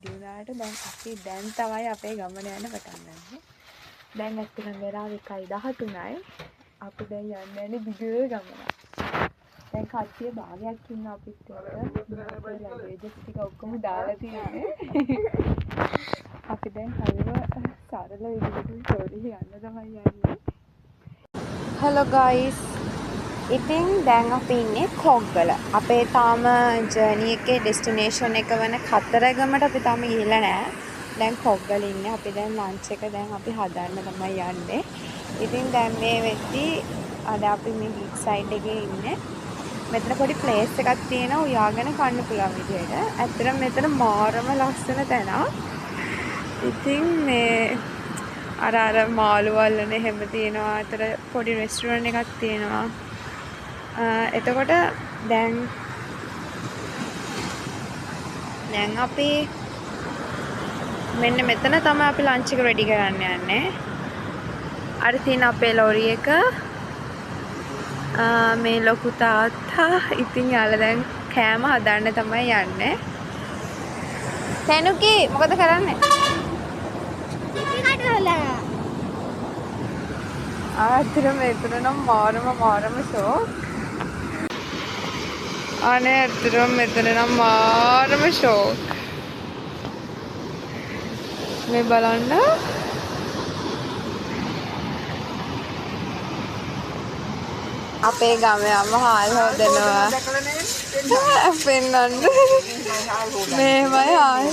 දිනාට දැන් අපි දැන් තමයි අපේ ගමන යන පටන් ගන්නේ. දැන් ඇත්තටම වෙලාව 1:13යි. අපි දැන් යන්නේ දිග ගමනක්. දැන් කට්ටිය භාගයක් ඉන්නවා අපිත් එක්ක. ලගේජස් ටික ඔක්කොම දාලා තියෙන්නේ. අපි දැන් හරිම සරල විදිහට ස්ටෝරි යන්න තමයි යන්නේ. Hello guys. ඉතින් දැන් අපි ඉන්නේ කොග්ගල. අපේ තාම ජර්නි එකේ ඩෙස්ටිනේෂන් එක වන කතරගමට අපි තාම ගිහිල්ලා නැහැ. දැන් කොග්ගල ඉන්නේ. අපි දැන් ලන්ච් එක දැන් අපි හදන්න තමයි යන්නේ. ඉතින් දැන් මේ වෙද්දී අද අපි මේ බීච් සයිඩ් එකේ ඉන්නේ. මෙතන පොඩි ප්ලේස් එකක් තියෙනවා උයාගෙන කන්න පුළුවන් විදියට. ඇත්තටම මෙතන මාරම ලස්සන තැනක්. ඉතින් මේ අර මාළු වල්ලනේ හැම තියෙනවා. අතර පොඩි රෙස්ටුරන්ට් එකක් තියෙනවා. එතකොට දැන් අපි මෙන්න මෙතන තමයි අපි ලන්ච් එක රෙඩි කරන්න යන්නේ. අර තියෙන අපේ ලොරි එක මේ ලොකු තාත්තා ඉතින් යාළුවා දැන් කෑම හදන්න තමයි යන්නේ. තැනුකි මොකද කරන්නේ? ආතරම මෙතන නම් මාරම ෂෝක්. අනේ ඇත්තටම මෙතන නම් මාරම ෂෝක්. මේ බලන්න. අපේ ගමේ අම්ම හාල් හොදනවා. පෙන්නන්න. මේමයි හාල්.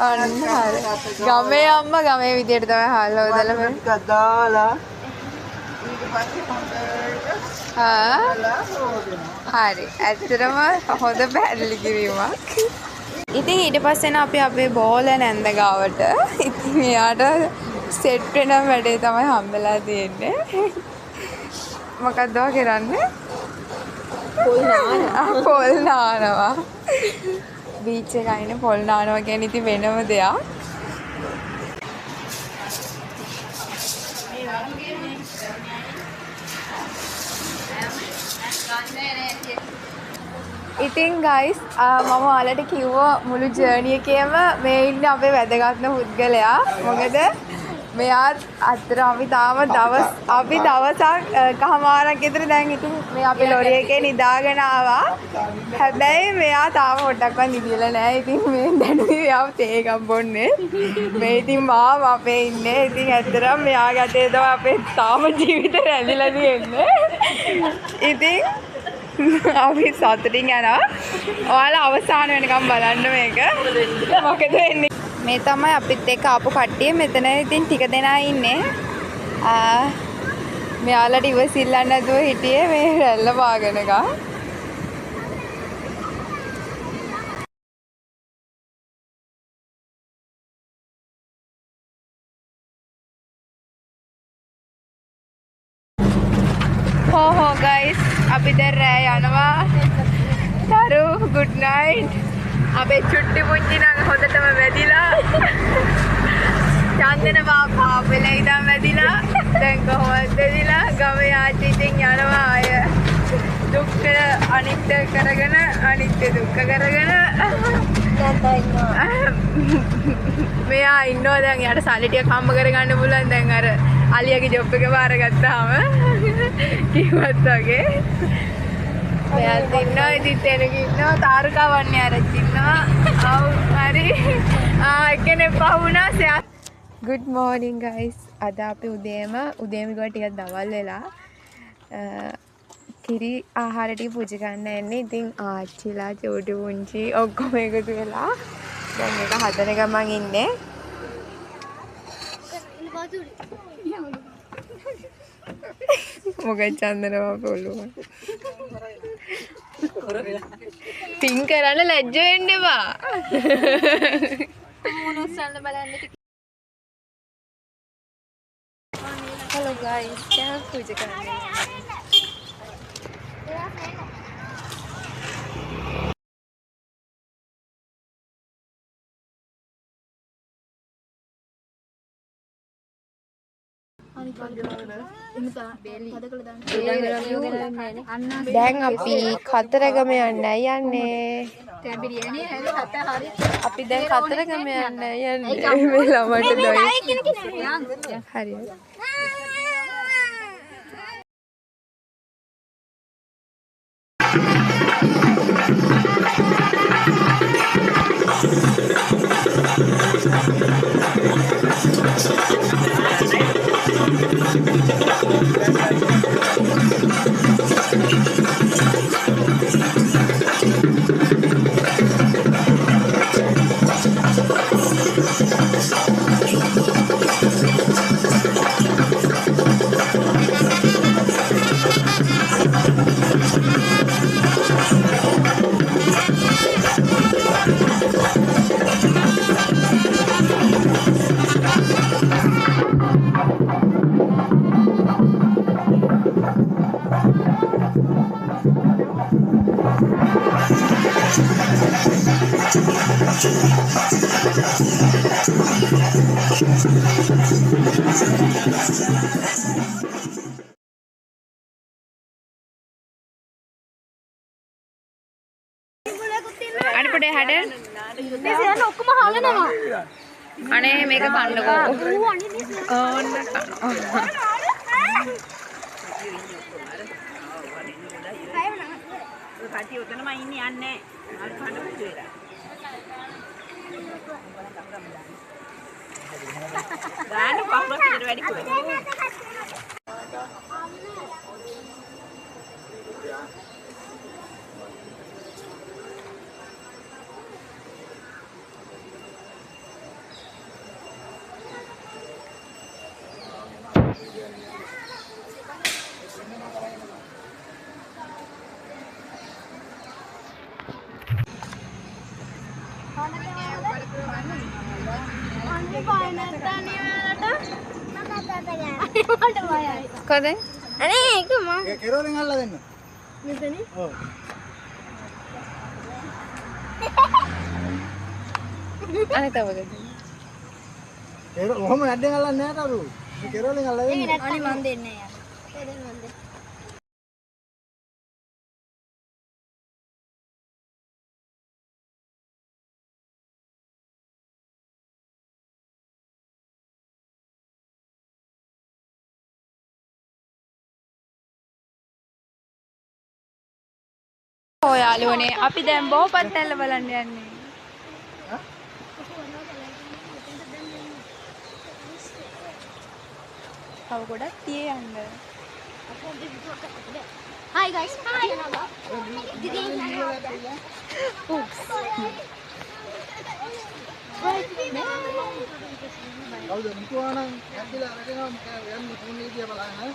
අන්න හරි. ගමේ අම්මා ගමේ විදියට තමයි හාල් හොදලා දාලා. හරි ඇත්තටම හොඳ පැහැදිලි කිරීමක්. ඉතින් ඊට පස්සේ අපි අපේ බෝල නැන්ද ගාවට ඉතින් එයාට සෙට් වෙන වැඩේ තමයි හම්බෙලා තියෙන්නේ. මොකක්ද කරන්නේ? පොල් නානවා. බීච් එකේ ඉන්නේ පොල් නානවා කියන්නේ ඉතින් වෙනම දෙයක්. ඉතින් guys මම ඔයාලට කිව්වා මුළු ජර්නි එකේම මේ ඉන්නේ අපේ වැදගත්ම පුද්ගලයා. මොකද මෙයා අතර අපි දවසක් කහමාරක් විතර දැන් ඉතින් මේ අපේ ලොරි එකේ නිදාගෙන ආවා. හැබැයි මෙයා තාම පොඩ්ඩක්වත් නිදිලා නැහැ. ඉතින් මේ දැනුයි මෙයා තේ එකක් බොන්නේ. මේ ඉතින් මාව අපේ ඉන්නේ. ඉතින් ඇත්තටම මෙයා ගැටේ තමයි අපේ තාම ජීවිතේ රැඳිලා තියෙන්නේ. ඉතින් අපි සතුටින් යනවා. ඔයාලා අවසාන වෙනකම් බලන්න මේක. මොකද වෙන්නේ? මේ තමයි අපිත් එක්ක ආපු කට්ටිය. මෙතන ඉතින් ටික දෙනා ඉන්නේ. මෙයාලට ඉවසිල්ලන්න නැතුව හිටියේ මේ රැල්ල පාගනකම්. හෝ guys අපි දැන් රෑ යනවා. තරු good night. අපේ චුට්ටි පුංචි නම් හොඳටම වැදිලා. චන්දන බාපා වෙලා ඉඳන් වැදිලා. දැන් කොහොමද වැදිලා? ගමේ ආච්චි ඉතින් යනවා අය. දුක්ඛ අනිත්‍ය කරගෙන අනිත්‍ය දුක්ඛ කරගෙන මෙයා ඉන්නවා දැන් යාට සල්ලි ටික හම්බ කරගන්න පුළුවන් දැන් අර අලියාගේ ජොබ් එක බාරගත්තාම කිව්වත් වගේ. මෙයාත් ඉන්නවා ඉතින් තැනක ඉන්නවා තාරුකා වන්නේ ආරච්චි ඉන්නවා. ආව් හරි. එකනේ පහුණා සෑ. Good morning guys. අද අපි උදේම ගිහුවා ටිකක් දවල් වෙලා. කිරි ආහාර ටික පූජා ගන්න යන්නේ. ඉතින් ආච්චිලා චෝටි පුංචි ඔක්කොම එකතු වෙලා දැන් මේක හදන ගමන් ඉන්නේ. මොකද චන්දනවා පොළොව. පින් කරන්න ලැජ්ජ වෙන්න එපා. මොනසල්ල බලන්න. Hello guys. क्या पूजा करने हैं? දැන් අපි කතරගම යන්නයි යන්නේ. අපි දැන් කතරගම යන්නයි යන්නේ. මේ ළමට නොයි. හරි. අනේ පොඩේ හැඩ මේ සියල්ල ඔක්කොම හාලනවා අනේ මේක කන්නකෝ ඕන්න කනවා කටි උතනම ඉන්නේ යන්නේ අර කන්න පුදු වෙලා ගාන පහුවක් විතර වැඩි කොහෙද කද අනේ ඒක මම ඒ කෙරෝලෙන් අල්ලලා දෙන්න. මෙතන ඔව්. අනේ තවද ඒක කොහොම නැද්දෙන් අල්ලන්නේ නැහැ තරු. මේ කෙරෝලෙන් අල්ලලා දෙන්න. අනේ මන් දෙන්නේ යා. දෙන්න මන් දෙන්න. යාළුවනේ අපි දැන් බෝපත්තැල්ල බලන්න යන්නේ. තව ගොඩක් තියේ යන්න. Hi guys. Hi. Didi. Oops. කවුද මුතුආනම් ඇද්දලා අරගෙන යන්නේ ෆෝන් එකේ දිහා බලන්න.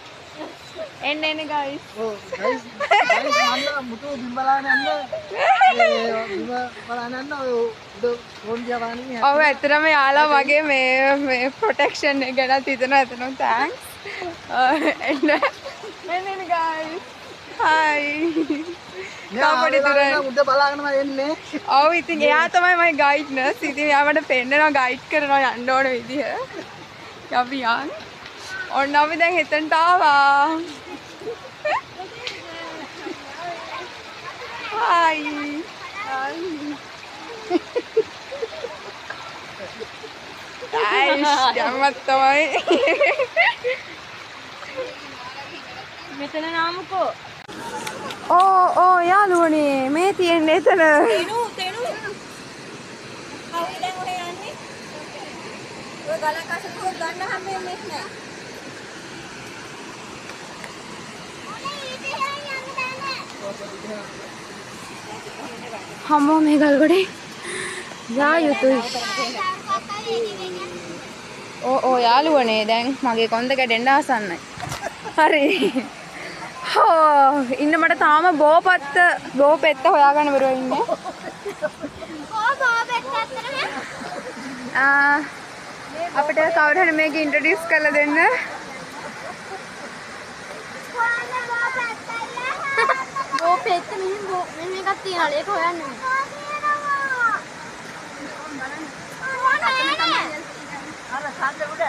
එන්න guys. ඔව් ගයිස් මම මුතු බිම් බලන්න යන්න. ඒ බිම් බලන්න යන්න ඔය උඩ ෆෝන් දිහා බලන්න ඉන්නේ. ඔව් ඇත්තටම යාලා වගේ මේ ප්‍රොටෙක්ෂන් එක ගැනත් හිතනවා එතන thanks. එන්න guys. Hi. කාපඩි තුරේ උඩ බලාගෙනම එන්නේ. ඔව් ඉතින් එයා තමයි මගේ ගයිඩ් නර්ස්. ඉතින් එයා මට පෙන්නනවා ගයිඩ් කරනවා යන්න ඕන විදිහ. අපි යන්. ඔන්න අපි දැන් හෙතනට ආවා. Hi. Aish, jammat තමයි. මෙතන නාමකෝ. ඕ යාළුවනේ මේ තියෙන්නේ එතන. තේනු. කවුද දැන් ඔහෙ යන්නේ? ඔය ගලක් අසතුව ගන්න හැමෙන්නේ නැහැ. හම්මෝ මේ ගල්ගොඩේ යා යුතුයි. ඕ යාළුවනේ දැන් මගේ කොන්ද කැඩෙන්න ආසන්නයි. හරි. ඉන්න මට තාම බෝපෙත්ත හොයාගන්න බැරුව ඉන්නේ. අපිට කවුරු හරි මේක ඉන්ට්‍රොඩියුස් කරලා දෙන්න. බෝපෙත්ත මෙහෙම එකක් තියනවා. ඒක හොයන්න අර සාද්ද උඩ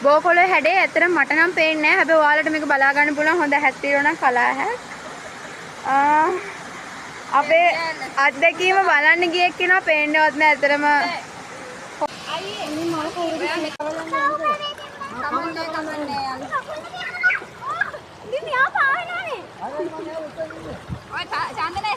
බෝකොළේ හැඩේ ඇත්තටම මට නම් පේන්නේ නැහැ. හැබැයි ඔයාලට මේක බලා ගන්න පුළුවන් හොඳ හැක් තියෙනවා නම් කලා හැක්. අපේ අත්දැකීම බලන්න ගියෙක් කෙනා පේන්නේවත් නැහැ ඇත්තටම. අයියේ මේ මල කවුරුද කමන්නේ ඉතින් යා පාවෙනවනේ. ඔය චන්දනේ